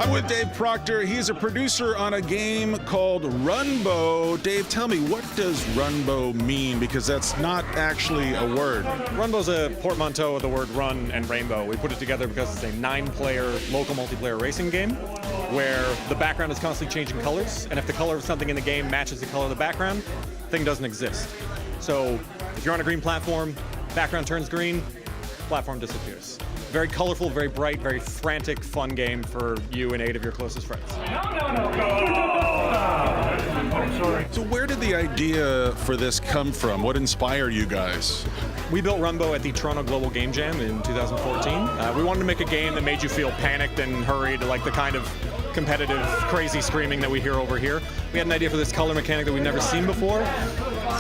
I'm with Dave Proctor. He's a producer on a game called Runbow. Dave, tell me, what does Runbow mean? Because that's not actually a word. Runbow's a portmanteau of the word run and rainbow. We put it together because it's a 9-player local multiplayer racing game where the background is constantly changing colors, and if the color of something in the game matches the color of the background, the thing doesn't exist. So if you're on a green platform, background turns green, platform disappears. Very colorful, very bright, very frantic, fun game for you and 8 of your closest friends. So where did the idea for this come from? What inspired you guys? We built Runbow at the Toronto Global Game Jam in 2014. We wanted to make a game that made you feel panicked and hurried, like the kind of competitive, crazy screaming that we hear over here. We had an idea for this color mechanic that we'd never seen before.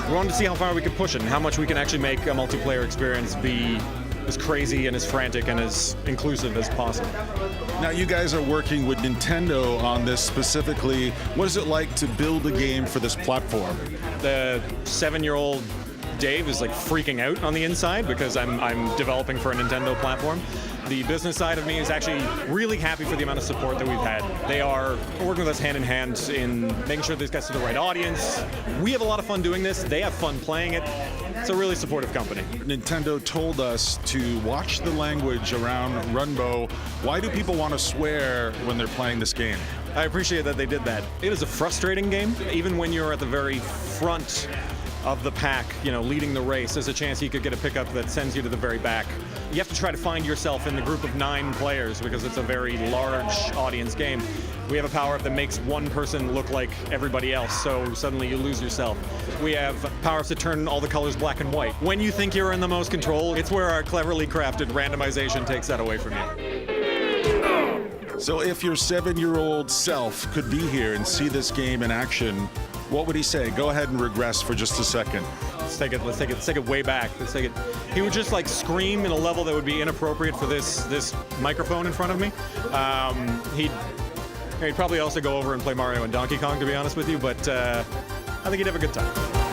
We wanted to see how far we could push it and how much we can actually make a multiplayer experience be as crazy and as frantic and as inclusive as possible. Now you guys are working with Nintendo on this specifically. What is it like to build a game for this platform? The 7-year-old Dave is like freaking out on the inside because I'm developing for a Nintendo platform. The business side of me is actually really happy for the amount of support that we've had. They are working with us hand in hand in making sure this gets to the right audience. We have a lot of fun doing this. They have fun playing it. It's a really supportive company. Nintendo told us to watch the language around Runbow. Why do people want to swear when they're playing this game? I appreciate that they did that. It is a frustrating game. Even when you're at the very front of the pack, leading the race, there's a chance you could get a pickup that sends you to the very back. You have to try to find yourself in the group of 9 players because it's a very large audience game. We have a power-up that makes one person look like everybody else, so suddenly you lose yourself. We have power-ups that turn all the colors black and white. When you think you're in the most control, it's where our cleverly crafted randomization takes that away from you. So if your 7-year-old self could be here and see this game in action, what would he say? Go ahead and regress for just a second. Let's take it way back. He would just like scream in a level that would be inappropriate for this microphone in front of me. He'd probably also go over and play Mario and Donkey Kong, to be honest with you, but I think he'd have a good time.